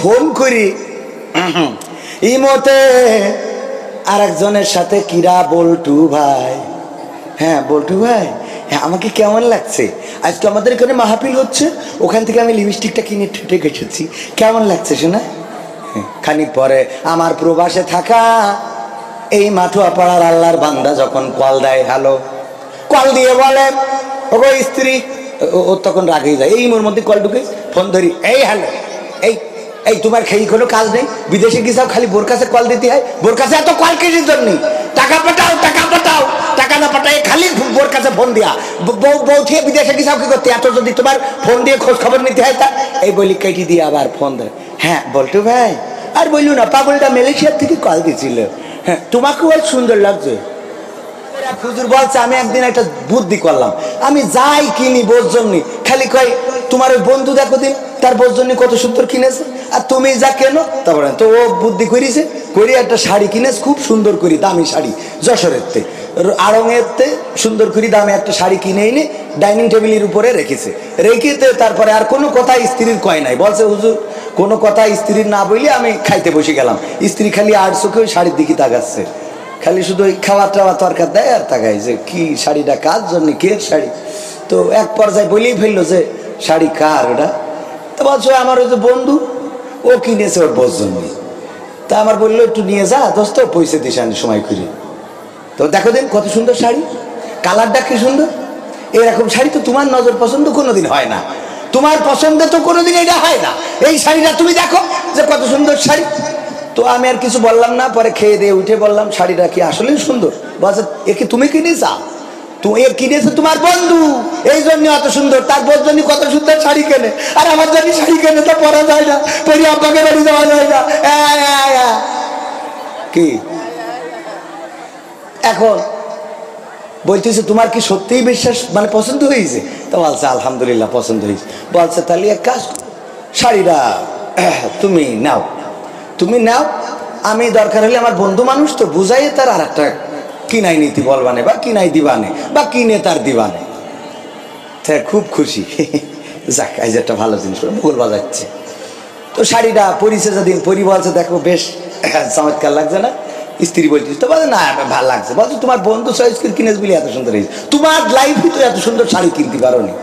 Phone করি ইমতে আরেকজনের সাথে কিরা বল্টু ভাই, হ্যাঁ বল্টু ভাই, হ্যাঁ আমাকে কেমন লাগছে, আজকে আমাদের এখানে মাহফিল হচ্ছে, ওখান থেকে আমি লিপস্টিকটা কিনে ঠেটে এসেছি, কেমন লাগছে শোনা। খানিক পরে আমার প্রবাসে থাকা এই মাঠুয়া পাড়ার আল্লাহর বান্দা যখন কল দেয়, হ্যালো, কল দিয়ে বলে ওগো স্ত্রী, ও তখন রাগেই যায়, এই মোর মধ্যে কল ঢুকে ফোন ধরি, এই হ্যালো, এই এই তোমার খেয়ে কোনো কাজ নেই, বিদেশে গিয়েছাও খালি বোর কাছে কল দিতে হয়, বোর কাছে এত কল কিসের জন্য, টাকা পাঠাও টাকা পাঠাও, টাকা না পাঠায় খালি বোর কাছে ফোন দিয়া, বউ থেকে বিদেশে গিয়েছাও কি করতে, এত যদি তোমার ফোন দিয়ে খোঁজ খবর নিতে হয় তা, এই বলি কেটে দিয়ে আবার ফোন দেয়, হ্যাঁ বল্টু ভাই, আর বললু না পাগলটা মালয়েশিয়ার থেকে কল দিয়েছিল, হ্যাঁ তোমাকেও আর সুন্দর লাগছে। হুজুর বলছে আমি একদিন একটা বুদ্ধি করলাম, আমি যাই কিনি বোর জন্য খালি কয় তোমার ওই বন্ধু দেখো দিন তার বোর জন্য কত সুন্দর কিনেছে, আর তুমি যা কেন, তারপরে তো ও বুদ্ধি করেছে, করে একটা শাড়ি কিনেছে খুব সুন্দর করি, দামি শাড়ি, যশোরেরতে আড়ংয়েরতে সুন্দর করে দামে একটা শাড়ি কিনে এনে ডাইনিং টেবিলের উপরে রেখেছে, রেখেতে তারপরে আর কোনো কথা স্ত্রীর কয় নাই, বলছে হুজুর কোনো কথা স্ত্রীর না বললে আমি খাইতে বসে গেলাম, স্ত্রী খালি আর চোখে ওই শাড়ির দিকে তাকাচ্ছে, খালি শুধু ওই খাওয়া টাওয়া তরকার দেয় আর তাকায় যে কি শাড়িটা কার জন্য, কে শাড়ি, তো এক পর্যায়ে বলেই ফেললো যে শাড়ি কার ওটা, তো বলছো আমার ওই যে বন্ধু ও কিনেছে ওর বোর জন্য, তা আমার বললো একটু নিয়ে যা দোস্ত পয়সা দিস আমি সময় করি, তো দেখো দিন কত সুন্দর শাড়ি, কালারটা কি সুন্দর, এরকম শাড়ি তো তোমার নজর পছন্দ কোনোদিন হয় না, তোমার পছন্দে তো কোনোদিন এটা হয় না, এই শাড়িটা তুমি দেখো যে কত সুন্দর শাড়ি, তো আমি আর কিছু বললাম না, পরে খেয়ে দিয়ে উঠে বললাম শাড়িটা কি আসলেই সুন্দর, বলছে এ কি তুমি কিনেছা, তুমি এ কিনেছো তোমার বন্ধু এই জন্য এত সুন্দর, তার বোর জন্য কত সুন্দর শাড়ি কেনে, আর আমার জন্য শাড়ি কেনে তো পরা যায় না, পরি আব্বাকে বাড়ি যাওয়া যায় না, কি এখন বলতেছে তোমার কি সত্যিই বিশ্বাস মানে পছন্দ হয়েছে, তো বলছে আলহামদুলিল্লাহ পছন্দ হয়েছে, বলছে তাহলে এক কাজ শাড়িটা তুমি নাও, তুমি নাও, আমি দরকার হলে আমার বন্ধু মানুষ তো বুঝাই তার আর একটা কিনাই নীতি বলবানে বা কিনাই দিবানে বা কিনে তার দিবানে, খুব খুশি, যাক আজ একটা ভালো জিনিস ভুল বাজাচ্ছে, তো শাড়িটা পরিছে যেদিন পরি বলছে দেখো বেশ চমৎকার লাগছে না, স্ত্রী বলছিস তো বলে না ভালো লাগছে, বলছো তোমার বন্ধু চয়েস করে কিনেছ বলে এত সুন্দর হয়েছে, তোমার লাইফে তো এত সুন্দর শাড়ি কিনতে পারো নি,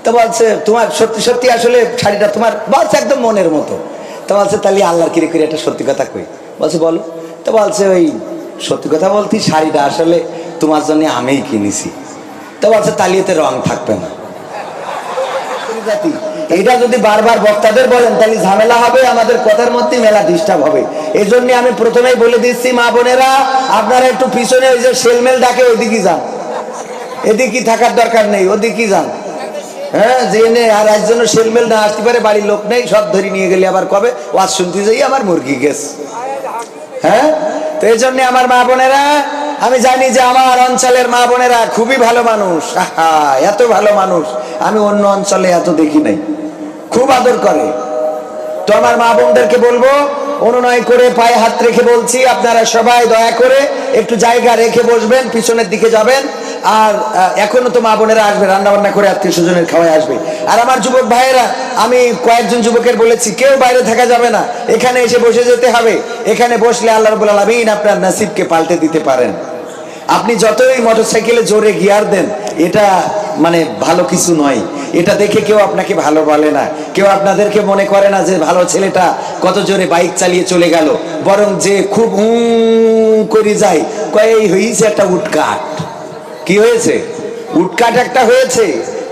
তো বলছে তোমার সত্যি সত্যি আসলে শাড়িটা তোমার বলছে একদম মনের মতো, তো বলছে তাহলে আল্লাহর কিরে করে একটা সত্যি কথা কই, বলছে বলো, তো বলছে ওই সত্যি কথা বলতে শাড়িটা আসলে তোমার জন্য আমিই কিনেছি, তো বলছে তাহলে এতে রং থাকবে না, এটা যদি বারবার বক্তাদের বলেন তাহলে ঝামেলা হবে, আমাদের কথার মধ্যে মেলা ডিস্টার্ব হবে, এই জন্য আমি প্রথমেই বলে দিচ্ছি মা বোনেরা আপনারা একটু পিছনে ওই যে সেলমেল ডাকে ওইদিকে যান, এদিকে থাকার দরকার নেই, ওদিকে যান, হ্যাঁ জেনে আর একজন সেলমেল না আসতে পারে, বাড়ির লোক নেই সব ধরে নিয়ে গেলে আবার কবে ওয়াজ শুনতে যাই আমার মুরগি গেছে, হ্যাঁ তো এই জন্য আমার মা বোনেরা আমি জানি যে আমার অঞ্চলের মা বোনেরা খুবই ভালো মানুষ, এত ভালো মানুষ আমি অন্য অঞ্চলে এত দেখি নাই, খুব আদর করে, তো আমার মা বোনদেরকে বলবো অনুনয় করে পায়ে হাত রেখে বলছি আপনারা সবাই দয়া করে একটু জায়গা রেখে বসবেন, পিছনের দিকে যাবেন, আর এখনো তো মা বোনেরা আসবে রান্না বান্না করে আত্মীয় স্বজনের খাওয়ায় আসবে, আর আমার যুবক ভাইয়েরা আমি কয়েকজন যুবকের বলেছি কেউ বাইরে থাকা যাবে না, এখানে এসে বসে যেতে হবে, এখানে বসলে আল্লাহ রাব্বুল আলামিন আপনার নসিবকে পাল্টে দিতে পারেন, আপনি যতই মোটরসাইকেলে জোরে গিয়ার দেন এটা মানে ভালো কিছু নয়, এটা দেখে কেউ আপনাকে ভালো বলে না, কেউ আপনাদেরকে মনে করে না যে ভালো ছেলেটা কত জোরে বাইক চালিয়ে চলে গেল, বরং যে খুব করে যায় কয় এই হয়েছে একটা উটকাট, কি হয়েছে উটকাট একটা হয়েছে,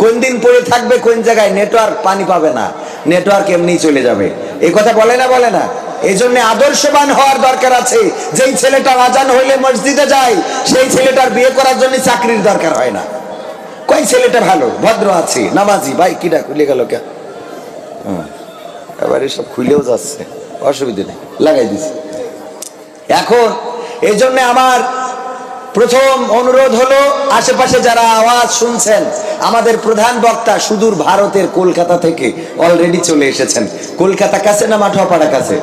কোন দিন পড়ে থাকবে কোন জায়গায়, নেটওয়ার্ক পানি পাবে না, নেটওয়ার্ক এমনি চলে যাবে, এই কথা বলে না বলে না, এই জন্য আদর্শবান হওয়ার দরকার আছে, যেই ছেলেটা আজান হইলে মসজিদে যায় সেই ছেলেটার বিয়ে করার জন্য চাকরির দরকার হয় না, কই ছেলেটা ভালো ভদ্র আছে নামাজি, ভাই কিটা খুলে গেল কে, এবারে সব খুলেও যাচ্ছে অসুবিধা নেই লাগাই দিছি, এখন এই জন্য আমার প্রথম অনুরোধ হলো আশেপাশে যারা আওয়াজ শুনছেন, আমাদের প্রধান বক্তা সুদূর ভারতের কলকাতা থেকে অলরেডি চলে এসেছেন, কলকাতা কাছে না মাঠুয়াপাড়া কাছে,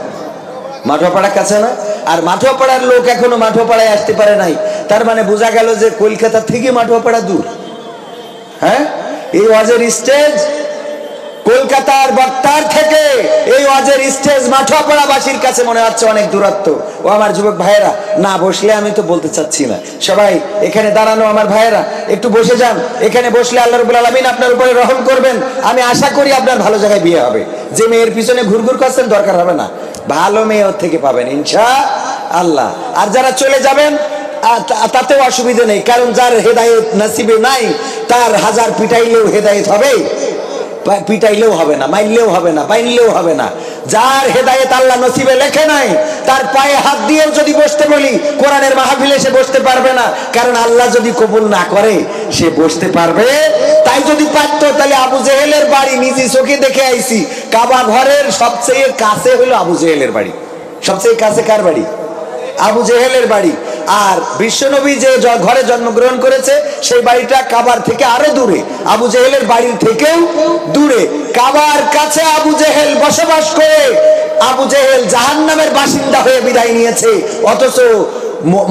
মাঠুয়াপাড়া কাছে না, আর মাঠুয়াপাড়ার লোক এখনো মাঠুয়াপাড়ায় আসতে পারে নাই, তার মানে বোঝা গেল যে কলকাতা থেকে মাঠুয়াপাড়া দূর, হ্যাঁ এই ওয়াজের স্টেজ কলকাতার বক্তার থেকে এই ওয়াজের স্টেজ মাঠোয়াপাড়াবাসীর কাছে মনে হচ্ছে অনেক দূরত্ব। ও আমার যুবক ভাইয়েরা, না বসলে আমি তো বলতে চাচ্ছি না, সবাই এখানে দাঁড়ানো আমার ভাইয়েরা একটু বসে যান। এখানে বসলে আল্লাহ রাব্বুল আলামিন আপনার উপরে রহম করবেন। আমি আশা করি আপনার ভালো জায়গায় বিয়ে হবে। যে মেয়ের পিছনে ঘুরঘুর করছেন দরকার হবে না, ভালো মেয়ে ওর থেকে পাবেন ইনশাআল্লাহ। আর যারা চলে যাবেন তাতেও অসুবিধা নেই, কারণ যার হেদায়েত নসিবে নাই তার হাজার পিটাইলেও হেদায়েত হবে, পিটাইলেও হবে না, মাইলেও হবে না, বাইনলেও হবে না। যার হেদায়েত আল্লাহ নসিবে লেখে নাই তার পায়ে হাত দিয়েও যদি বসতে বলি কোরআনের মাহফিলে সে বসতে পারবে না, কারণ আল্লাহ যদি কবুল না করে সে বসতে পারবে। তাই যদি পারতো তাহলে আবু জেহেলের বাড়ি নিজে চোখে দেখে আইছি, কাবা ঘরের সবচেয়ে কাছে হলো আবু জেহেলের বাড়ি। সবচেয়ে কাছে কার বাড়ি? আবু জেহেলের বাড়ি। আর বিশ্বনবী যে ঘরে জন্মগ্রহণ করেছে সেই বাড়িটা কাবার থেকে আরো দূরে, আবু জেহেলের বাড়ির থেকেও দূরে। কাবার কাছে আবু জেহেল বসবাস করে আবু জেহেল জাহান্নামের বাসিন্দা হয়ে বিদায় নিয়েছে। অথচ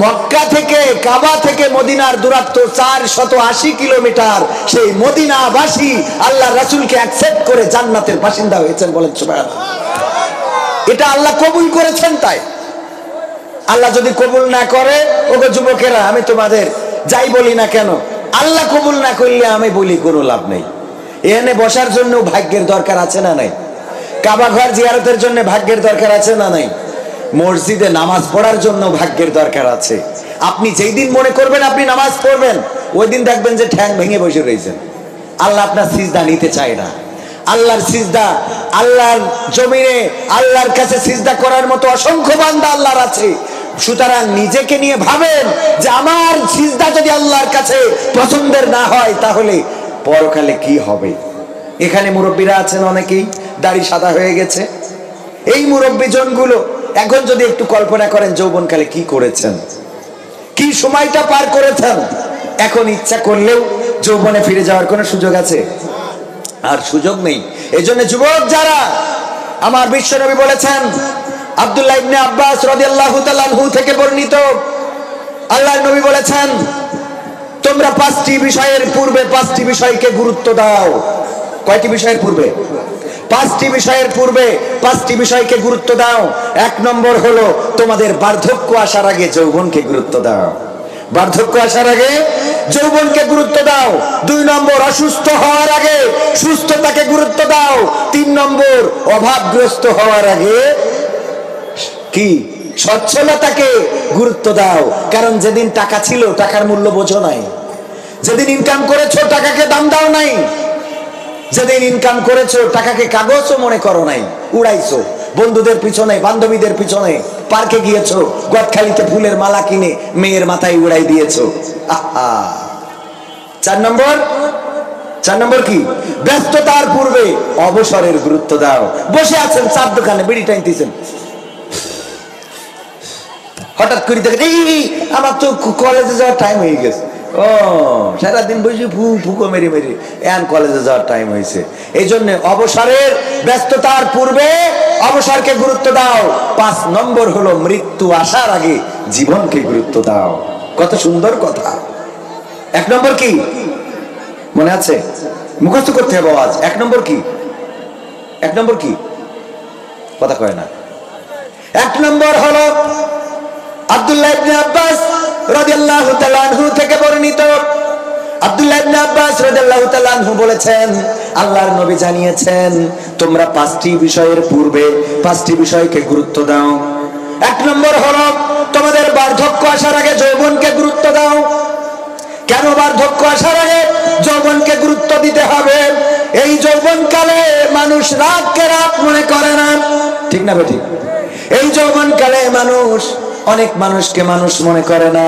মক্কা থেকে কাবা থেকে মদিনার দূরত্ব 480 কিলোমিটার। সেই মদিনাবাসী আল্লাহ রাসূলকে অ্যাকসেপ্ট করে জান্নাতের বাসিন্দা হয়েছেন, বলেন সুবহানাল্লাহ। এটা আল্লাহ কবুল করেছেন। তাই আল্লাহ যদি কবুল না করে, ওগো যুবকেরা, আমি তোমাদের যাই বলি না কেন, আল্লাহ কবুল না করলে আমি বলি কোনো লাভ নেই। এখানে বসার জন্য ভাগ্যের দরকার আছে না নাই? কাবা ঘর জিয়ারতের জন্য ভাগ্যের দরকার আছে না নাই? মসজিদে নামাজ পড়ার জন্য ভাগ্যের দরকার আছে। আপনি যেই দিন মনে করবেন আপনি নামাজ পড়বেন, ওই দিন দেখবেন যে ঠ্যাং ভেঙে বসে রয়েছেন। আল্লাহ আপনার সিজদা নিতে চায় না। আল্লাহর সিজদা, আল্লাহর জমিনে আল্লাহর কাছে সিজদা করার মতো অসংখ্য বান্দা আল্লাহর আছে। সুতরাং নিজেকে নিয়ে ভাবেন যে আমার সিজদা যদি আল্লাহর কাছে পছন্দের না হয় তাহলে পরকালে কি হবে। এখানে মুরব্বীরা আছেন, অনেকেই দাড়ি সাদা হয়ে গেছে। এই মুরব্বী জনগুলো এখন যদি একটু কল্পনা করেন যৌবনকালে কি করেছেন, কি সময়টা পার করেছেন, এখন ইচ্ছা করলেও যৌবনে ফিরে যাওয়ার কোনো সুযোগ আছে? আর সুযোগ নেই। এজন্য যুবক যারা, আমার বিশ্বনবী বলেছেন, আব্দুল্লাহ ইবনে আব্বাস রাদিয়াল্লাহু তাআলা আনহু থেকে বর্ণিত, আল্লাহর নবী বলেছেন, তোমরা 5টি বিষয়ের পূর্বে 5টি বিষয়কে গুরুত্ব দাও। কয়টি বিষয়ের পূর্বে? 5টি বিষয়ের পূর্বে 5টি বিষয়কে গুরুত্ব দাও। 1 নম্বর হলো তোমাদের বার্ধক্য আসার আগে যৌবনকে গুরুত্ব দাও। বার্ধক্য আসার আগে যৌবনকে গুরুত্ব দাও। 2 নম্বর অসুস্থ হওয়ার আগে সুস্থতাকে গুরুত্ব দাও। 3 নম্বর অভাবগ্রস্ত হওয়ার আগে কি সচ্ছলতাকে গুরুত্ব দাও। কারণ যেদিন টাকা ছিল টাকার মূল্য বোঝো নাই, যেদিন ইনকাম করেছো টাকাকে দাম দাও নাই, যেদিন ইনকাম করেছো টাকাকে কাগজও মনে করো নাই, উড়াইছো বন্ধুদের পিছনে, বান্ধবীদের পিছনে, পার্কে গিয়েছো, গদখালিতে ফুলের মালা কিনে মেয়ের মাথায় উড়াই দিয়েছো। আহা। 4 নম্বর কি? ব্যস্ততার পূর্বে অবসরের গুরুত্ব দাও। বসে আছেন চার দোকানে, বিড়ি টানতেছেন, হঠাৎ করে দেখেন এই আমার তো কলেজে যাওয়ার টাইম হয়ে গেছে। ও সারাদিন বসে ফুকো মেরে মেরে এখন কলেজে যাওয়ার টাইম হয়েছে। এই জন্য অবসরের, ব্যস্ততার পূর্বে অবসরকে গুরুত্ব দাও। 5 নম্বর হলো মৃত্যু আসার আগে জীবনকে গুরুত্ব দাও। কত সুন্দর কথা। 1 নম্বর কি মনে আছে? মুখস্থ করতে হবে আওয়াজ। 1 নম্বর কি? 1 নম্বর কি? কথা কয় না। 1 নম্বর হলো আব্দুল্লাহ ইবনে আব্বাস রাদিয়াল্লাহু তাআলা আনহু থেকে বর্ণিত, আব্দুল্লাহ ইবনে আব্বাস রাদিয়াল্লাহু তাআলা আনহু বলেছেন, আল্লাহর নবী জানিয়েছেন, তোমরা 5টি বিষয়ের পূর্বে 5টি বিষয়কে গুরুত্ব দাও। 1 নম্বর হলো তোমাদের বার্ধক্য আসার আগে যৌবনকে গুরুত্ব দাও। কেন বার্ধক্য আসার আগে যৌবনকে গুরুত্ব দিতে হবে? এই যৌবনকালে মানুষ রাতকে রাত মনে করে না, ঠিক না বেঠিক? এই যৌবনকালে মানুষ অনেক মানুষকে মানুষ মনে করে না।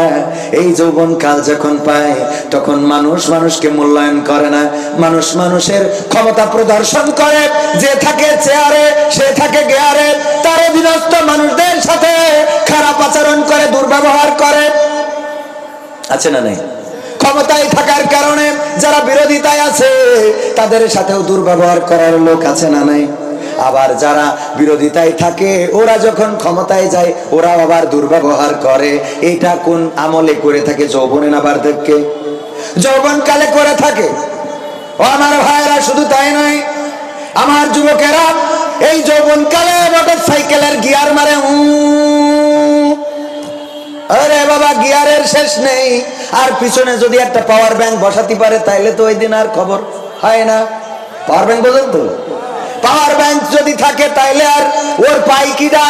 এই যৌবন কাল যখন পায় তখন মানুষ মানুষকে মূল্যায়ন করে না। মানুষ মানুষের ক্ষমতা প্রদর্শন করে, যে থাকে চেয়ারে সে থাকে গেয়ারে, তার অধীনস্থ মানুষদের সাথে খারাপ আচরণ করে, দুর্ব্যবহার করে, আছে না নাই? ক্ষমতায় থাকার কারণে যারা বিরোধিতায় আছে তাদের সাথেও দুর্ব্যবহার করার লোক আছে না নাই? আবার যারা বিরোধিতায় থাকে ওরা যখন ক্ষমতায় যায় ওরা আবার দুর্ব্যবহার করে। এটা কোন আমলে করে থাকে? যৌবনে না বার্ধক্যে? যৌবন কালে করে থাকে। ও আমার ভাইরা, শুধু তাই নয়, আমার যুবকেরা এই যৌবনকালে মোটরসাইকেলের গিয়ার মারে, আরে বাবা গিয়ারের শেষ নেই। আর পিছনে যদি একটা পাওয়ার ব্যাংক বসাতে পারে তাইলে তো ওই দিন আর খবর হয় না। পাওয়ার ব্যাংক বোঝেন তো? পাওয়ার ব্যাংক যদি থাকে তাইলে আর ওর পাইকিটা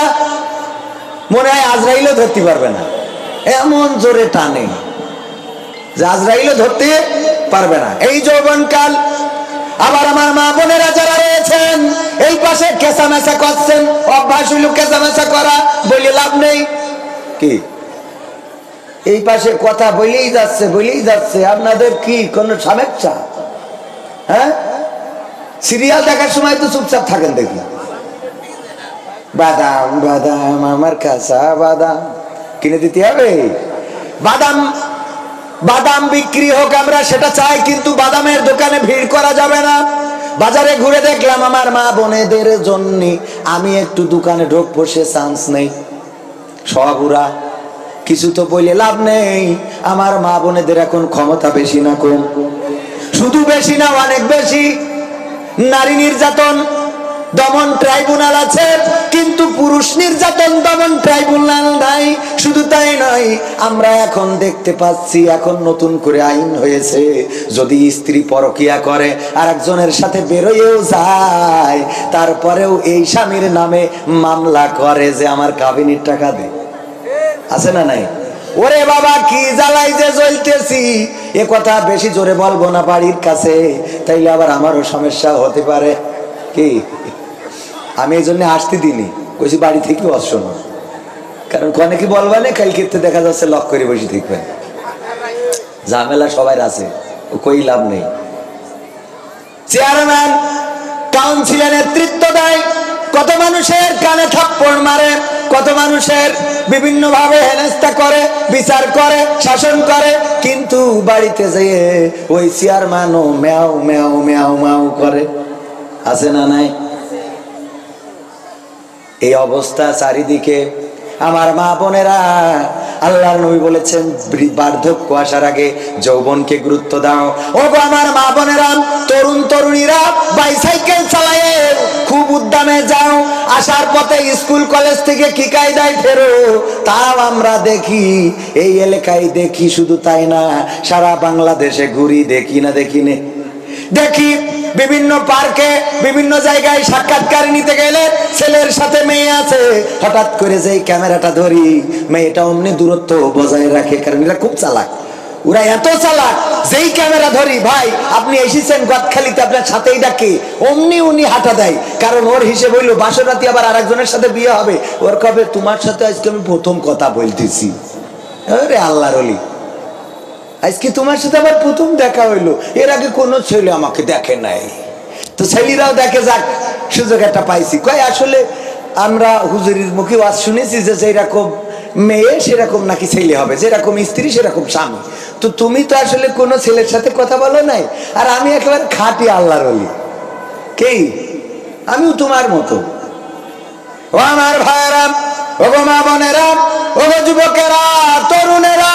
মনে হয় আজরাইলও ধরতে পারবে না, এমন জোরে টানে যে আজরাইলও ধরতে পারবে না। এই যৌবনকাল। আবার আমার মা বোনেরা যারা রয়েছেন এই পাশে কেঁচামেচা করছেন, অভ্যাস হইল কেঁচামেচা করা, বলে লাভ নেই। কি এই পাশে কথা বলেই যাচ্ছে, আপনাদের কি কোন সমস্যা? হ্যাঁ, সিরিয়াল দেখার সময় তো চুপচাপ থাকেন দেখি। বাদাম বাদাম আমার কাঁচা বাদাম কিনে দিতে হবে। বাদাম বাদাম বিক্রি হোক আমরা সেটা চাই, কিন্তু বাদামের দোকানে ভিড় করা যাবে না। বাজারে ঘুরে দেখলাম আমার মা বোনেদের জন্য আমি একটু দোকানে ঢুকবো সে চান্স নেই। সবুরা কিছু তো বলে লাভ নেই। আমার মা বোনেদের এখন ক্ষমতা বেশি না কম? শুধু বেশি না, অনেক বেশি। নারী নির্যাতন দমন ট্রাইব্যুনাল আছে, কিন্তু পুরুষ নির্যাতন দমন ট্রাইব্যুনাল নাই। শুধু তাই নয়, আমরা এখন দেখতে পাচ্ছি এখন নতুন করে আইন হয়েছে, যদি স্ত্রী পরকিয়া করে আর একজনের সাথে বেরোয়েও যায়, তারপরেও এই স্বামীর নামে মামলা করে যে আমার কাবিনীর টাকা দে। আছে না নাই? ওরে বাবা কি জ্বালাই যে জ্বলতেছি, এ কথা বেশি জোরে বলবো না বাড়ির কাছে, তাইলে আবার আমারও সমস্যা হতে পারে। কি আমি এই জন্য আসতে দিনি, কইছি বাড়ি থেকে আসছো না, কারণ কনে কি বলবা না, কালকে দেখা যাচ্ছে লক করে বসে থাকবেন। ঝামেলা সবাই আছে, কই লাভ নেই। চেয়ারম্যান কাউন্সিলে নেতৃত্ব দেয়, কত মানুষের কানে থাপ্পড় মারে, কত মানুষের বিভিন্ন ভাবে হেনস্থা করে, বিচার করে, শাসন করে, কিন্তু বাড়িতে যেয়ে ওই চেয়ারম্যানও ম্যাও ম্যাও ম্যাও ম্যাও করে। আছে না নাই? এই অবস্থা চারিদিকে। আমার মা বোনেরা, আল্লাহর নবী বলেছেন বার্ধক্য আসার আগে যৌবনকে গুরুত্ব দাও। ও গো আমার মা বোনেরা, তরুণ তরুণীরা বাইসাইকেল চালায়ে খুব উদ্দামে যাও, আসার পথে স্কুল কলেজ থেকে কি কায়দায় ফেরো, তাও আমরা দেখি, এই এলাকায় দেখি। শুধু তাই না, সারা বাংলাদেশে ঘুরি, দেখি না দেখি নে দেখি। বিভিন্ন পার্কে বিভিন্ন জায়গায় সাক্ষাৎকার নিতে গেলে ছেলের সাথে মেয়ে আছে, হঠাৎ করে যেই ক্যামেরাটা ধরি, মেয়েটা অমনি দূরত্ব বজায় রাখে, কারণ এরা খুব চালাক। ওরা এত চালাক, যেই ক্যামেরা ধরি, ভাই আপনি এসেছেন গদখালিতে, আপনার সাথেই ডাকে, অমনি উনি হাঁটা দেয়, কারণ ওর হিসেব হইলো বাসর রাতে আবার আরেকজনের সাথে বিয়ে হবে, ওর কবে তোমার সাথে আজকে আমি প্রথম কথা বলতেছি। আরে আল্লাহর ওলি, আজকে তোমার সাথে আবার প্রথম দেখা হইলো, এর আগে কোনো ছেলে আমাকে দেখে নাই। তো ছেলেরাও দেখে, যাক সুযোগ একটা পাইছি। কয় আসলে আমরা হুজুরির মুখে ওয়াজ শুনেছি যে যেরকম মেয়ে সেরকম নাকি ছেলে হবে, যেরকম স্ত্রী সেরকম স্বামী। তো তুমি তো আসলে কোনো ছেলের সাথে কথা বলো নাই, আর আমি একেবারে খাঁটি আল্লাহর ওলি। কি আমিও তোমার মতো। ও আমার ভাইয়েরা, ও গো মা বোনেরা, ও গো যুবকেরা, তরুণেরা,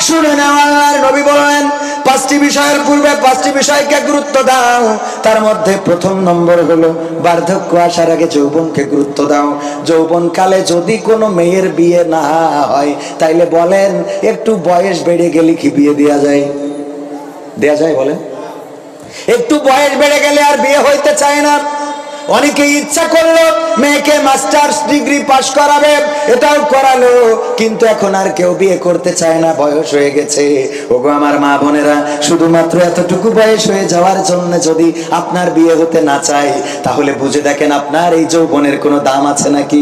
শুনে নাও, আল্লাহর নবী বলেন 5টি বিষয়ের পূর্বে 5টি বিষয়কে গুরুত্ব দাও। তার মধ্যে প্রথম নম্বর হলো বার্ধক্য আসার আগে যৌবনকে গুরুত্ব দাও। যৌবনকালে যদি কোনো মেয়ের বিয়ে না হয়, তাইলে বলেন একটু বয়স বেড়ে গেলে কি বিয়ে দেয়া যায়? দেয়া যায় বলেন? একটু বয়স বেড়ে গেলে আর বিয়ে হইতে চায় না। অনেকে ইচ্ছা করলো মেয়েকে মাস্টার্স ডিগ্রি পাশ করাবে, এটাও করালো, কিন্তু এখন আর কেউ বিয়ে করতে চায় না, বয়স হয়ে গেছে। ওগো আমার মা বোনেরা, শুধুমাত্র এতটুকু বয়স হয়ে যাওয়ার জন্য যদি আপনার বিয়ে হতে না চায়, তাহলে বুঝে দেখেন আপনার এই যৌবনের কোনো দাম আছে নাকি।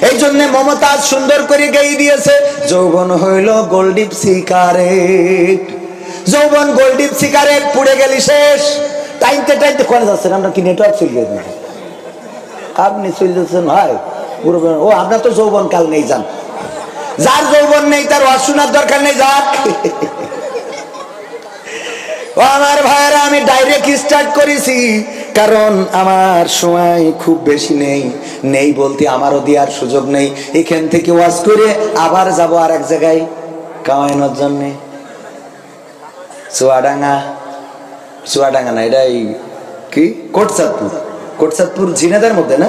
এই জন্য মমতাজ সুন্দর করে গেয়ে দিয়েছে, যৌবন হইল গোল্ডিপ সিগারেট। যৌবন গোল্ডিপ সিগারেট, পুড়ে গেলি শেষ। টাইমতে টাইমতে কোনে যাচ্ছেন? আমরা কি নেটওয়ার্ক চলে গেছে? আপনি চলে যাচ্ছেন ভাই, ও আপনার তো যৌবন কাল নেই, যান। যার যৌবন নেই তার ওয়াজ শোনার দরকার নেই, যাক। ও আমার ভাইয়েরা, আমি ডাইরেক্ট স্টার্ট করেছি, কারণ আমার সময় খুব বেশি নেই বলতে আমারও দেওয়ার সুযোগ নেই। এখান থেকে ওয়াজ করে আবার যাব আর এক জায়গায় কামাইনোর জন্য। চুয়াডাঙ্গা না, এটাই কি কোটচাঁদপুর। কোটচাঁদপুর ঝিনাইদহের মধ্যে না?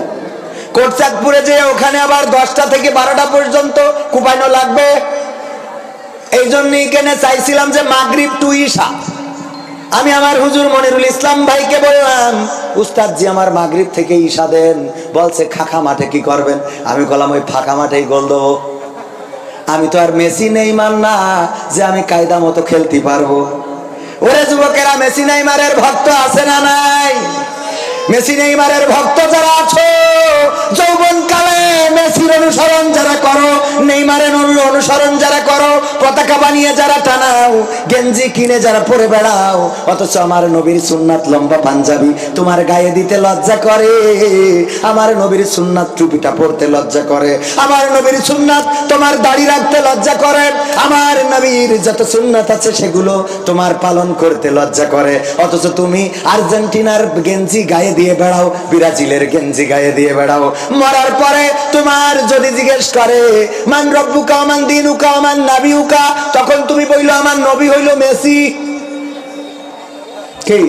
কোটচাঁদপুরে যে ওখানে আবার 10টা থেকে 12টা পর্যন্ত কুপানো লাগবে। এই জন্য এখানে চাইছিলাম যে মাগরিব টু ইশা। আমি আমার হুজুর মনিরুল ইসলাম ভাইকে বললাম, উস্তাদ জি আমার মাগরিব থেকে ইশা দেন। বলছে খাখা মাঠে কি করবেন? আমি বললাম ওই ফাঁকা মাঠেই গোল দেবো। আমি তো আর মেসি নেইমার না যে আমি কায়দা মতো খেলতে পারবো। ওরে যুবকেরা, মেসি নেইমারের ভক্ত আছে না নাই? মেসি নেইমারের ভক্ত যারা আছো, যৌবনকালে মেসির অনুসরণ যারা করো, নেইমারের অনুসরণ যারা করো, পতাকা বানিয়ে যারা টানাও, গেঞ্জি কিনে যারা পরে বেড়াও, অথচ আমার নবীর সুন্নাত লম্বা পাঞ্জাবি তোমার গায়ে দিতে লজ্জা করে, আমার নবীর সুন্নাত টুপিটা পরতে লজ্জা করে, আমার নবীর সুন্নাত তোমার দাড়ি রাখতে লজ্জা করে, আমার নবীর যত সুন্নাত আছে সেগুলো তোমার পালন করতে লজ্জা করে, অথচ তুমি আর্জেন্টিনার গেঞ্জি গায়ে দিয়ে বেড়াও, ব্রাজিলের গেঞ্জি গায়ে দিয়ে বেড়াও। মরার পরে তোমার যদি জিজ্ঞেস করে মান রব্বুকা মান দিনুকা মান নাবিউকা, তখন তুমি বললো আমার নবী হইল মেসি। কি?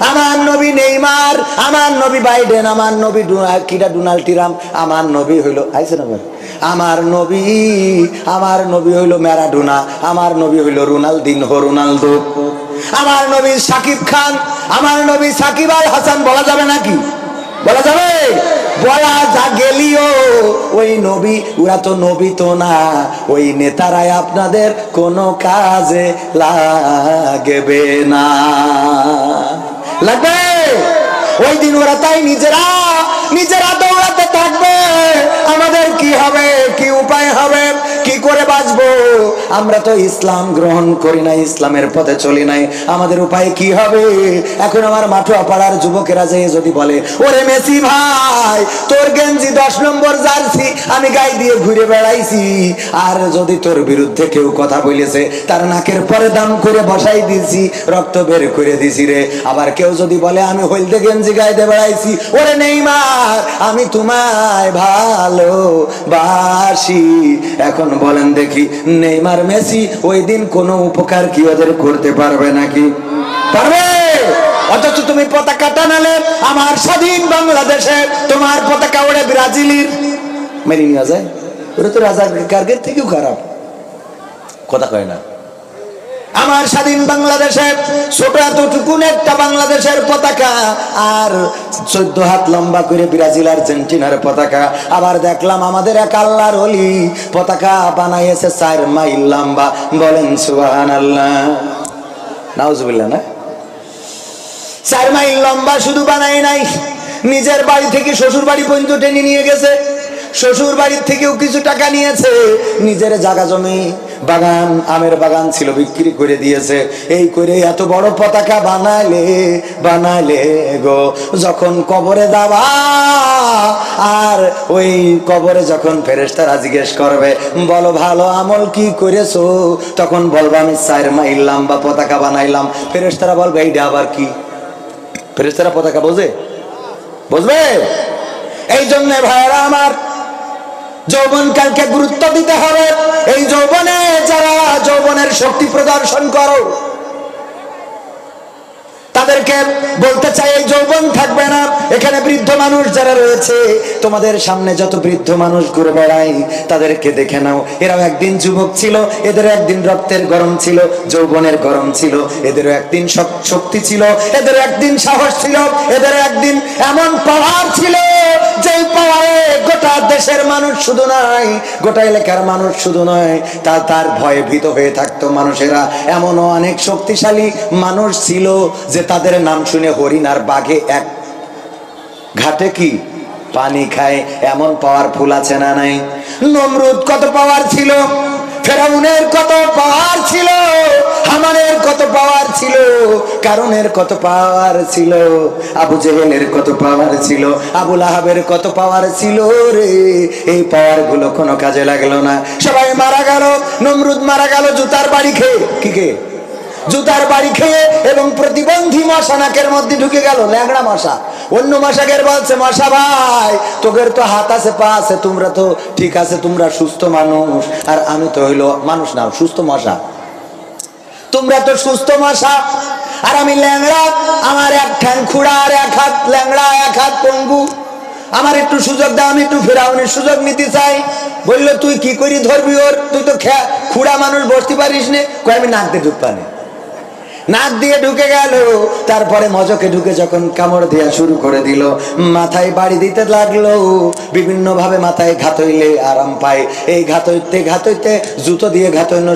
আমার নবী নেইমার, আমার নবী বাইডেন, আমার নবী ডোনাল্ড ট্রাম্প, আমার নবী হইল আমার নবী হইল ম্যারাডোনা, আমার নবী হইল রোনালদো, আমার নবী সাকিব খান, আমার নবী সাকিব আল হাসান। বলা যাবে নাকি? বলা যাবে? বলা যা গেলিও ওই নবী, ওরা তো নবী তো না, ওই নেতারাই আপনাদের কোনো কাজে লাগবে না। লাগবে? ওই দিন ওরা তাই নিজেরা দৌড়াতে থাকবে, আমাদের কি হবে, কি উপায় হবে, কি করে বাঁচবো? আমরা তো ইসলাম গ্রহণ করি নাই, ইসলামের পথে চলি নাই, আমাদের উপায় কি হবে? এখন আমার মাঠুয়া পাড়ার যুবকেরা যে যদি বলে ওরে মেসি ভাই তোর গেঞ্জি 10 নম্বর জার্সি আমি গায়ে দিয়ে ঘুরে বেড়াইছি, আর যদি তোর বিরুদ্ধে কেউ কথা বলেছে তার নাকের পরে দাম করে বসাই দিছি, রক্ত বের করে দিছি রে। আবার কেউ যদি বলে আমি হলদে গেঞ্জি গায়ে দিয়ে বেড়াইছি, ওরে নেইমার আমি তোমায় ভালোবাসি। এখন বলেন দেখি নেইমার মেসি ওই দিন কোনো উপকার কি ওদের করতে পারবে নাকি? পারবে? অথচ তুমি পতাকা টানালে আমার স্বাধীন বাংলাদেশে, তোমার পতাকা ওড়ে ব্রাজিলের, মেনে নিয়ে যায়। ওরা তো রাজাকারদের থেকেও খারাপ, কথা কয় না। আমার স্বাধীন বাংলাদেশে ছোট এতটুকুন একটা বাংলাদেশের পতাকা, আর 14 হাত লম্বা করে ব্রাজিল আর্জেন্টিনার পতাকা। আবার দেখলাম আমাদের এক আল্লাহর ওলি পতাকা বানাইছে 4 মাইল লম্বা। বলেন সুবহানাল্লাহ, নাউজুবিল্লাহ। না, 4 মাইল লম্বা শুধু বানাই নাই, নিজের বাড়ি থেকে শ্বশুর বাড়ি পর্যন্ত টেনে নিয়ে গেছে, শ্বশুর বাড়ির থেকেও কিছু টাকা নিয়েছে, নিজের জায়গা জমি বাগান, আমের বাগান ছিল বিক্রি করে দিয়েছে। এই করে এত বড় পতাকা বানালে গো, যখন কবরে যাবা আর ওই কবরে যখন ফেরেশতারা জিজ্ঞেস করবে বলো ভালো আমল কি করেছো, তখন বলবো আমি 4 মাইল লম্বা পতাকা বানাইলাম। ফেরেশতারা বলবে এইটা আবার কি? ফেরেশতারা পতাকা বুঝবে? এই জন্য ভাইরা আমার, যৌবনকালকে গুরুত্ব দিতে হবে। এই যৌবনে যারা যৌবনের শক্তি প্রদর্শন করো তাদেরকে বলতে চাই এই যৌবন থাকবে না। এখানে বৃদ্ধ মানুষ যারা রয়েছে, তোমাদের সামনে যত বৃদ্ধ মানুষ ঘুরে বেড়ায় তাদেরকে দেখে নাও, এরাও একদিন যুবক ছিল, এদেরও একদিন রক্তের গরম ছিল, যৌবনের গরম ছিল, এদেরও একদিন শক্তি ছিল, এদেরও একদিন সাহস ছিল, এদেরও একদিন এমন পাওয়ার ছিল যে পাওয়ারে গোটা দেশের মানুষ শুধু নয়, গোটা এলাকার মানুষ শুধু নয়, তার ভয়ে ভীত হয়ে থাকতো মানুষেরা। এমনও অনেক শক্তিশালী মানুষ ছিল যে তাদের নাম শুনে হরিণ আর বাঘে এক ঘাটে কি পানি খায়, এমন পাওয়ারফুল আছে না নাই? নমরুদ কত পাওয়ার ছিল, ফেরাউনের কত পাওয়ার ছিল, হামানের কত পাওয়ার ছিল, কারুনের কত পাওয়ার ছিল, আবু জেহেলের কত পাওয়ার ছিল, আবু লাহাবের কত পাওয়ার ছিল রে। এই পাওয়ার গুলো কোনো কাজে লাগলো না, সবাই মারা গেল। নমরুদ মারা গেল জুতার বাড়ি খেয়ে, কি খেয়ে? জুতার বাড়ি খেয়ে, এবং প্রতিবন্ধী মশা নাকের মধ্যে ঢুকে গেল, ল্যাংড়া মশা। অন্য মশাকের বলছে মশা ভাই তোদের তো হাত আছে পা আছে, তোমরা তো ঠিক আছে, তোমরা সুস্থ মানুষ, আর আমি তো হইলো মানুষ না, সুস্থ মশা। তোমরা তো সুস্থ মশা, আর আমি ল্যাংড়া, আমার এক ঠ্যাং খুঁড়া আর এক হাত ল্যাংড়া, এক হাত পঙ্গু, আমার একটু সুযোগ দাও, আমি একটু ফেরাউনের সুযোগ নিতে চাই। বললো তুই কি করি ধরবি ওর, তুই তো খুঁড়া মানুষ বসতে পারিস নে। কই আমি নাক দিয়ে ঢুকপানে, নাক দিয়ে ঢুকে গেল। তারপরে মজকে ঢুকে যখন কামড় দেওয়া শুরু করে দিল, মাথায় বাড়ি দিতে লাগলো, বিভিন্ন ভাবে মাথায় ঘাত হইলে আরাম পায়। এই ঘাত হইতে ঘাত হইতে জুতো দিয়ে ঘাত হইনো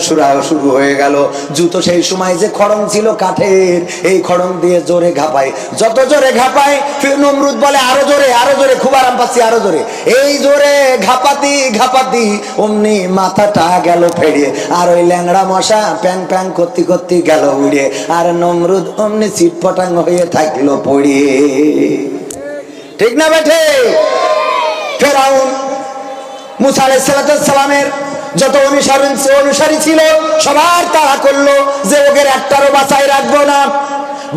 শুরু হয়ে গেল। জুতো সেই সময় যে খড়ম ছিল কাঠের, এই খড়ম দিয়ে জোরে ঘাপায়। যত জোরে ঘাপায় নমরুদ বলে আরো জোরে, আরো জোরে, খুব আরাম পাচ্ছি, আরো জোরে। এই জোরে ঘাপাতি ঘাপাতি অমনি মাথাটা গেল ফেরিয়ে, আর ওই ল্যাংড়া মশা প্যাং প্যাং করতে করতে গেল উড়িয়ে, আর নমরুদ অমনি চিটপটাং হয়ে থাকলো পড়িয়ে। ঠিক না বেঠে? ফেরাউন মুসা আলাইহিস সালামের যত অনুসারী ছিল সবার তাড়া করলো যে ওদের একটারও বাঁচাই রাখবো না।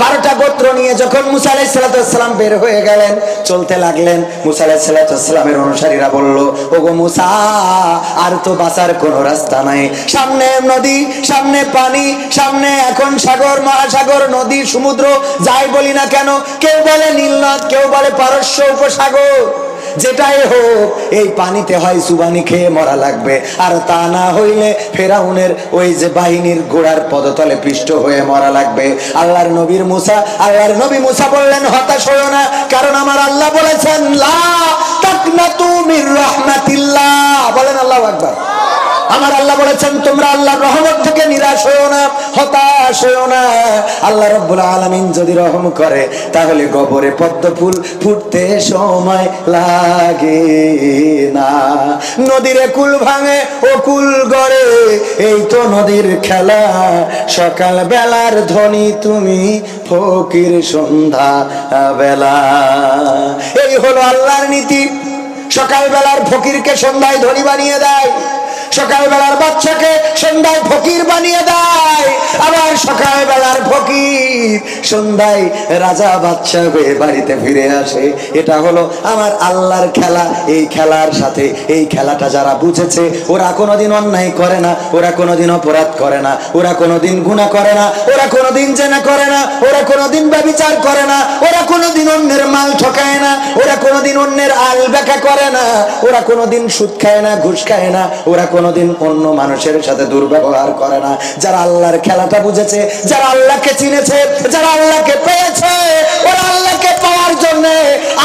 12টা গোত্র নিয়ে যখন মুসা আলাইহিস সালাম বের হয়ে গেলেন, চলতে লাগলেন, মুসা আলাইহিস সালামের অনুসারীরা বলল, ওগো মুসা, আর তো বাঁচার কোনো রাস্তা নাই। সামনে নদী, সামনে পানি, সামনে এখন সাগর, মহাসাগর, নদী, সমুদ্র, যাই বলি না কেন, কেউ বলে নীলনদ, কেউ বলে পারস্য উপসাগর, যেটাই হোক এই পানিতে হয় সুবানি খেয়ে মরা লাগবে, আর তা না হইলে ফেরাউনের ওই যে বাহিনীর ঘোড়ার পদতলে পিষ্ট হয়ে মরা লাগবে। আল্লাহর নবী মুসা বললেন, হতাশ হইও না, কারণ আমার আল্লাহ বলেছেন, লা তাকনাতু মির রাহমাতিল্লাহ। বলেন আল্লাহু আকবার। আমার আল্লাহ বলেছেন তোমরা আল্লাহর রহমত থেকে নিরাশ হইও না, হতাশ হইও না। আল্লাহ রাব্বুল আলামিন যদি রহম করে তাহলে গোবরে পদ্ম ফুল ফুটতে সময় লাগে না। নদীর কুল ভাঙে ও কুল গড়ে, এই তো নদীর খেলা। সকাল বেলার ধ্বনি তুমি, ফকির সন্ধ্যা বেলা। এই হলো আল্লাহর নীতি। সকাল বেলার ফকিরকে সন্ধ্যায় ধনী বানিয়ে দেয়, সকালবেলার বাচ্চাকে সন্ধ্যায় ফকির বানিয়ে দেয়, আবার সকালবেলার ফকির সন্ধ্যায় রাজা বাচ্চা হয়ে বাড়িতে ফিরে আসে। এটা হলো আমার আল্লাহর খেলা। এই খেলার সাথে, এই খেলাটা যারা বুঝেছে, ওরা কোনোদিন অন্যায় করে না, ওরা কোনোদিন অপরাধ করে না, ওরা কোনোদিন গুনাহ করে না, ওরা কোনোদিন জেনা করে না, ওরা কোনোদিন ব্যভিচার করে না, ওরা কোনোদিন অন্যের মাল ঠকায় না, ওরা কোনোদিন অন্যের আল ব্যাকা করে না, ওরা কোনোদিন সুদ খায় না, ঘুষ খায় না, ওরা কোনোদিন অন্য মানুষের সাথে দুর্ব্যবহার করে না। যারা আল্লাহর খেলাটা বুঝেছে, যারা আল্লাহকে চিনেছে, যারা আল্লাহকে পেয়েছে, ওরা আল্লাহকে পাওয়ার জন্য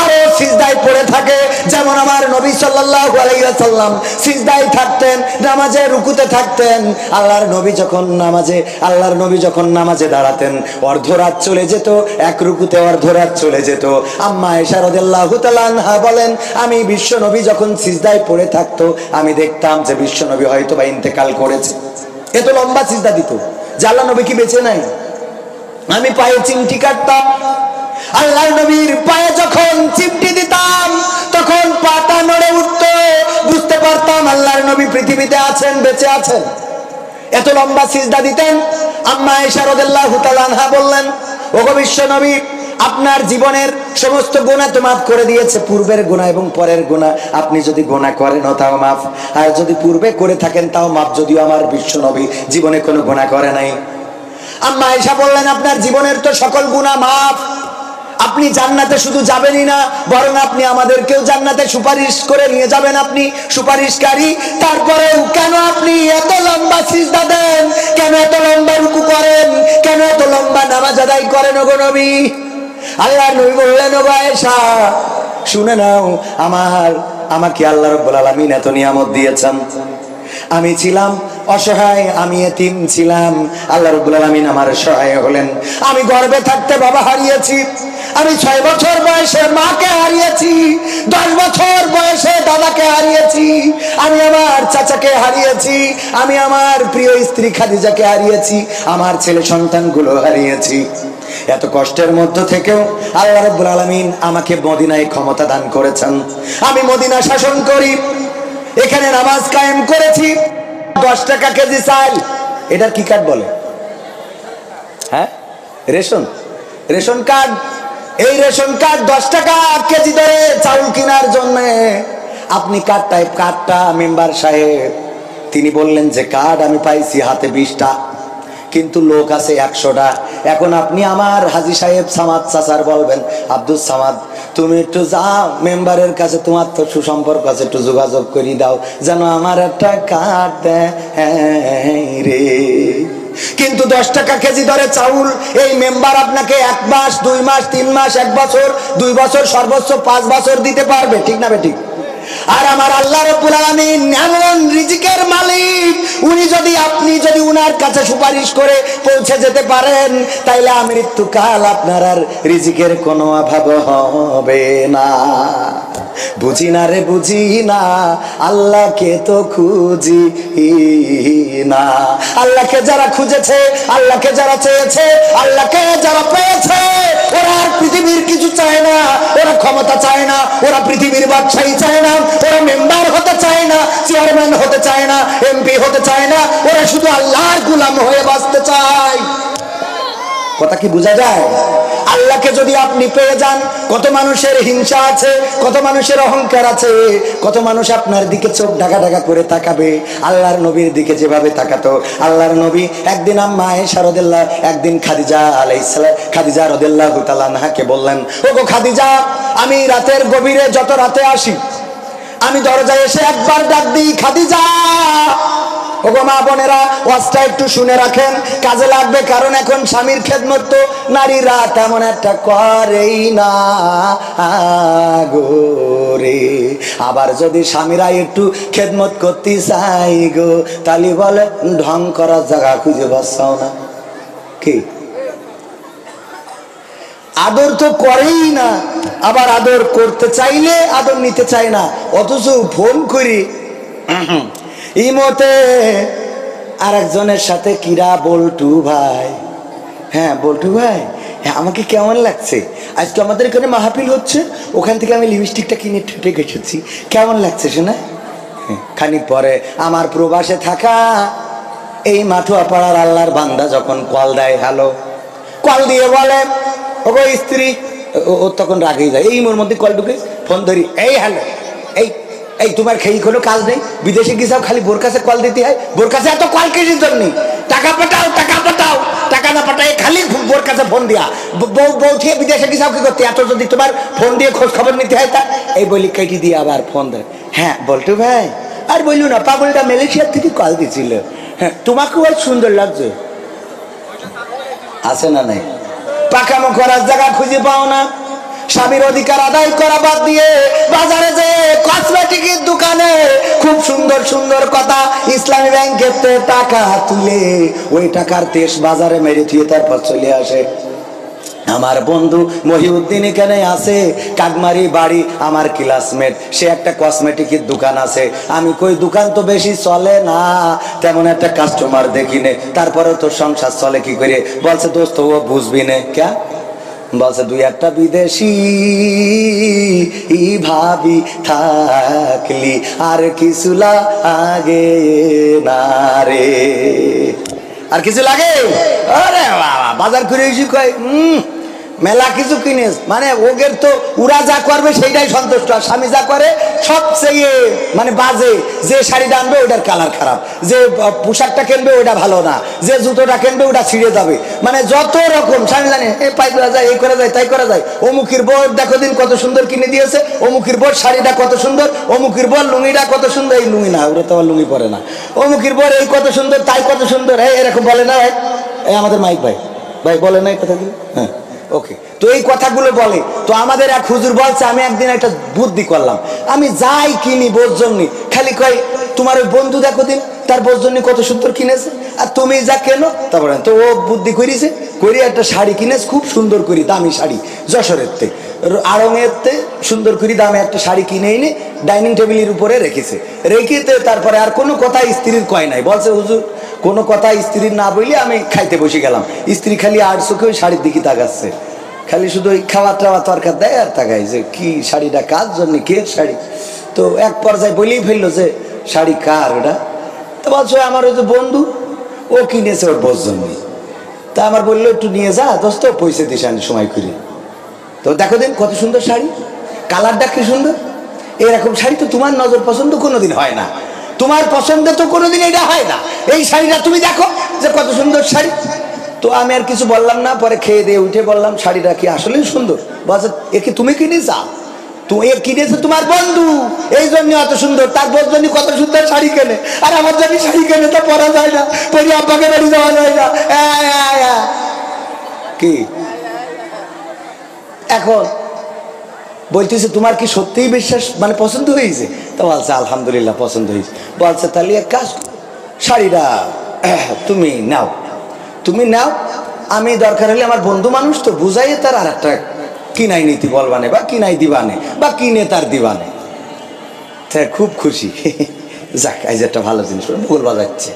আরো সিজদায় পড়ে থাকে। যেমন আমার নবী সাল্লাল্লাহু আলাইহি ওয়াসাল্লাম সিজদায় থাকতেন, নামাজে রুকুতে থাকতেন। আল্লাহর নবী যখন নামাজে দাঁড়াতেন, অর্ধরাত চলে যেত, এক রুকুতে অর্ধরাত চলে যেত। আম্মা আয়েশা রাদিয়াল্লাহু তাআলা আনহা বলেন, আমি বিশ্ব নবী যখন সিজদায় পড়ে থাকতো, আমি দেখতাম যে বিশ্ব নবী হয়তো বা ইন্তেকাল করেছে। এত লম্বা সিজদা দিত যে আল্লাহ নবী কি বেঁচে নাই। আমি পায়ে চিমটি কাটতাম, আল্লাহর নবীর পায়ে যখন চিমটি দিতাম তখন পাটা নড়ে উঠতো, বুঝতে পারতাম আল্লাহর নবী পৃথিবীতে আছেন, বেঁচে আছেন। এত লম্বা সিজদা দিতেন। আম্মা আয়েশা রাদিয়াল্লাহু তাআলা আনহা বললেন, ওগো বিশ্ব নবী, আপনার জীবনের সমস্ত গুনাহ তো মাফ করে দিয়েছে, পূর্বের গুনাহ এবং পরের গুনাহ। আপনি যদি গুনাহ করেন তাও মাফ, আর যদি পূর্বে করে থাকেন তাও মাফ, যদিও আমার বিশ্ব নবী জীবনে কোনো গুনাহ করে নাই। আম্মা আয়েশা বললেন, আপনার জীবনের তো সকল গুনাহ মাফ, আপনি জান্নাতে শুধু যাবেনই না, বরং আপনি আমাদেরকেও জান্নাতে সুপারিশ করে নিয়ে যাবেন, আপনি সুপারিশকারী। তারপরেও কেন আপনি এত লম্বা সিজদা দেন, কেন এত লম্বা রুকু করেন, কেন এত লম্বা নামাজ আদায় করেন ওগো নবী? আল্লাহর নবী বললেন, ওগো আয়েশা শুনে নাও, আমাকে আল্লাহ রাব্বুল আলামিন এত নিয়ামত দিয়েছেন। আমি ছিলাম অসহায়, আমি এতিম ছিলাম, আল্লাহ রাব্বুল আলামিন আমার সহায় হলেন। আমি গর্ভে থাকতে বাবা হারিয়েছি, আমি 6 বছর বয়সে মাকে হারিয়েছি, 10 বছর বয়সে দাদাকে হারিয়েছি, আমি আমার চাচাকে হারিয়েছি, আমি আমার প্রিয় স্ত্রী খাদিজাকে হারিয়েছি, আমার ছেলে সন্তানগুলো হারিয়েছি। এত কষ্টের মধ্যে থেকেও আল্লাহ রাব্বুল আলামিন আমাকে মদিনায় ক্ষমতা দান করেছেন। আমি মদিনা শাসন করি, এখানে নামাজ কায়েম করেছি। 10 টাকা কেজি চাল, এটার কি কার্ড বলে? হ্যাঁ, রেশন কার্ড। এই রেশন কার্ড 10 টাকা কেজি ধরে চাউল কেনার জন্য আপনি কার্ডটা মেম্বার সাহেব তিনি বললেন যে কার্ড আমি পাইছি হাতে 20টা, কিন্তু লোক আছে 100টা। এখন আপনি আমার হাজী সাহেব সামাদ চাচার বলবেন, আব্দুল সামাদ তুমি একটু যাও মেম্বারের কাছে, তোমার তো সুসম্পর্ক আছে, একটু যোগাযোগ করে দাও যেন আমার একটা কার্ড দেয় রে। কিন্তু 10 টাকা কেজি দরে চাউল এই মেম্বার আপনাকে 1 মাস 2 মাস 3 মাস 1 বছর 2 বছর সর্বোচ্চ 5 বছর দিতে পারবে, ঠিক না বেঠিক? আর আমার আল্লাহ রাব্বুল আলামিন এমন রিজিকের মালিক, উনি যদি আপনি যদি উনার কাছে সুপারিশ করে পৌঁছে যেতে পারেন, তাইলে মৃত্যুকাল আপনার আর রিজিকের কোনো অভাব হবে না। বুঝি না রে বুঝি না, আল্লাহকে তো খুঁজি না। আল্লাহকে যারা খুঁজেছে, আল্লাহকে যারা চেয়েছে, আল্লাহকে যারা পেয়েছে, ওরা আর পৃথিবীর কিছু চায় না। ওরা ক্ষমতা চায় না, ওরা পৃথিবীর বাদশাহী চায় না, ওরা মেম্বার হতে চায় না, চেয়ারম্যান হতে চায় না, এমপি হতে চায় না, ওরা শুধু আল্লাহর গোলাম হয়ে বাঁচতে চায়। কথা কি বোঝা যায়? আল্লাহকে যদি আপনি পেয়ে যান, কত মানুষের হিংসা আছে, কত মানুষের অহংকার আছে, কত মানুষ আপনার দিকে চোখ ঢাকা ঢাকা করে তাকাবে। আল্লাহর নবীর দিকে যেভাবে তাকাতো, আল্লাহর নবী একদিন আম্মা আয়েশা রাদিয়াল্লাহু, একদিন খাদিজা আলাইহিস সালাম, খাদিজা রাদিয়াল্লাহু তাআলা আনহাকে বললেন, ওগো খাদিজা, আমি রাতের গভীরে যত রাতে আসি, আমি দরজায় এসে একবার ডাক দিই, খাদিজা। ওগো মা বোনেরা, ওয়াজটা একটু শুনে রাখেন, কাজে লাগবে। কারণ এখন স্বামীর খেদমত তো নারীরা তেমন একটা করেই না গো রে। আবার যদি স্বামীরা একটু খেদমত করতে চাই গো, তাহলে বলে ঢং করার জায়গা খুঁজে পাচ্ছাও না। কি আদর তো করেই না, আবার আদর করতে চাইলে আদর নিতে চায় না। অথচ ফোন করি ইমতে আরেকজনের সাথে কিরা বল্টু ভাই, হ্যাঁ বল্টু ভাই, হ্যাঁ আমাকে কেমন লাগছে, আজকে আমাদের এখানে মাহফিল হচ্ছে, ওখান থেকে আমি লিপস্টিকটা কিনে ঠেটে গেছি, কেমন লাগছে শোনা? খানিক পরে আমার প্রবাসে থাকা এই মাঠুয়া পাড়ার আল্লাহর বান্দা যখন কল দেয়, হ্যালো, কল দিয়ে বলে ওগো স্ত্রী, ও তখন রাগেই যায়, এই মোর মধ্যে কল ঢুকে ফোন ধরি, এই হ্যালো, এই এই তোমার খেয়ে কোনো কাজ নেই, বিদেশে গিয়ে খালি বোর কাছে কল দিতে হয়, বোর কাছে এত কল কিসের জন্য? টাকা পাঠাও, টাকা পাঠাও, টাকা না পাঠায় খালি বোর কাছে ফোন দিয়া, বউ থেকে বিদেশে গিয়ে কি করতে, এত যদি তোমার ফোন দিয়ে খোঁজ খবর নিতে হয় তা এই বলি কেটে দিয়ে আবার ফোন দেয়, হ্যাঁ বল্টু ভাই, আর বললু না, পাগলটা মালয়েশিয়ার থেকে কল দিছিল, হ্যাঁ তোমাকেও আর সুন্দর লাগছে, আছে না নাই? পাকামো করার জায়গা খুঁজে পাও না, স্বামীর অধিকার আদায় করা বাদ দিয়ে বাজারে যে কসমেটিকের দোকানে খুব সুন্দর সুন্দর কথা, ইসলামী ব্যাংকের টাকা তুলে ওই টাকার তেজ বাজারে মেরে দিয়ে তারপর চলে আসে। আমার বন্ধু মহিউদ্দিন এখানে আছে, কাকমারি বাড়ি, আমার ক্লাসমেট, সে একটা কসমেটিকের দোকান আছে। আমি কই দোকান তো বেশি চলে না, তেমন একটা কাস্টমার দেখি নে, তারপরে তো সংসার চলে কি করে? বলছে দোস্ত ও বুঝবি নে ক্যা, বলছে 2-1টা বিদেশি ভাবি থাকলি আর কিছু লাগে না রে, আর কিছু লাগে? আরে বাবা, বাজার করে এসে কয় মেলা কিছু কিনেস, মানে ওদের তো ওরা যা করবে সেইটাই সন্তুষ্ট, আর স্বামী যা করে সবচেয়ে মানে বাজে, যে শাড়িটা আনবে ওটার কালার খারাপ, যে পোশাকটা কিনবে ওটা ভালো না, যে জুতোটা কিনবে ওটা ছিঁড়ে যাবে, মানে যত রকম স্বামী জানে এই পাই করা যায়, এই করা যায়, তাই করা যায়। অমুখির বোর দেখো দিন কত সুন্দর কিনে দিয়েছে, অমুখির বোর শাড়িটা কত সুন্দর, অমুখির বোর লুঙ্গিটা কত সুন্দর, এই লুঙ্গি না, ওরা তো আবার লুঙ্গি পরে না, অমুখির বোর এই কত সুন্দর, তাই কত সুন্দর, এরকম বলে না? এই আমাদের মাইক ভাই, ভাই বলে না এই কথাগুলো? হ্যাঁ ওকে, তো এই কথাগুলো বলে। তো আমাদের এক হুজুর বলছে, আমি একদিন একটা বুদ্ধি করলাম, আমি যাই কিনি বোর জন্য খালি কয় তোমার ওই বন্ধু দেখো দিন তার বোর জন্য কত সুন্দর কিনেছে, আর তুমি যা কেন তারপরে। তো ও বুদ্ধি করেছে, করে একটা শাড়ি কিনেছে খুব সুন্দর করে, দামি শাড়ি, যশোরের তে আড়ঙের তে সুন্দর করে দামে একটা শাড়ি কিনে এনে ডাইনিং টেবিলের উপরে রেখেছে, রেখেতে তারপরে আর কোনো কথা স্ত্রীর কয় নাই, বলছে হুজুর কোনো কথা স্ত্রীর না বললে আমি খাইতে বসে গেলাম, স্ত্রী খালি আর চোখে ওই শাড়ির দিকে তাকাচ্ছে, খালি শুধু ওই খাওয়া টাওয়া তরকার দেয় আর তাকাই যে কি শাড়িটা কার জন্য, কে শাড়ি। তো এক পর্যায়ে বলেই ফেললো যে শাড়ি কার ওটা? তো বলছো আমার ওই যে বন্ধু, ও কিনেছে ওর বোর জন্য। তা আমার বললো একটু নিয়ে যা দোস্ত, পয়সা দিস আমি সময় করি। তো দেখো দিন কত সুন্দর শাড়ি, কালারটা কি সুন্দর, এরকম শাড়ি তো তোমার নজর পছন্দ কোনোদিন হয় না। তোমার পছন্দ তো কোনোদিন এটা হয় না। এই শাড়িটা তুমি দেখো যে কত সুন্দর শাড়ি। তো আমি আর কিছু বললাম না, পরে খেয়ে দিয়ে উঠে বললাম শাড়িটা কি আসলেই সুন্দর? বলছে এ কি তুমি কিনেছা? তুমি এ কিনেছো তোমার বন্ধু, এই জন্য এত সুন্দর। তার বোর জন্য কত সুন্দর শাড়ি কেনে, আর আমার জন্য শাড়ি কেনে তো পরা যায় না, পরি আব্বাকে বাড়ি যাওয়া যায় না। কি এখন বলতেছে তোমার কি সত্যিই বিশ্বাস মানে পছন্দ হয়েছে? তো বলছে আলহামদুলিল্লাহ পছন্দ হয়েছে। বলছে তাহলে এক কাজ, শাড়িটা তুমি নাও, তুমি নাও, আমি দরকার হলে আমার বন্ধু মানুষ তো বুঝাইয়ে তার আর একটা কিনাই নীতি বলবানে বা কিনাই দিবানে বা কিনে তার দিবানে। তাই খুব খুশি, যাক আজ একটা ভালো জিনিস ভুল বাজাচ্ছে।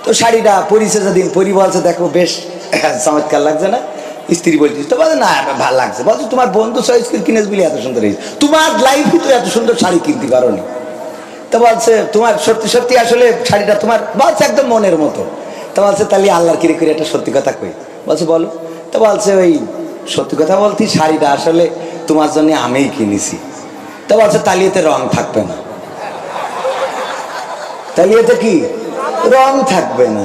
তো শাড়িটা পরিছে যেদিন, পরি বলছে দেখো বেশ চমৎকার লাগছে না? স্ত্রী বলছিস তো বলছে না ভালো লাগছে। বলছে তোমার বন্ধু চয়েস কিনেছ বলে এত সুন্দর হয়েছে, তোমার লাইফে তো এত সুন্দর শাড়ি কিনতে পারো নি। তো বলছে তোমার সত্যি সত্যি আসলে শাড়িটা তোমার, বলছে একদম মনের মতো। তো বলছে তাহলে আল্লাহর কিরে করে একটা সত্যি কথা কই। বলছে বলো। তো বলছে ওই সত্যি কথা বলতে শাড়িটা আসলে তোমার জন্য আমিই কিনেছি। তো বলছে তাহলে এতে রং থাকবে না। তাহলে এতে কি রং থাকবে না?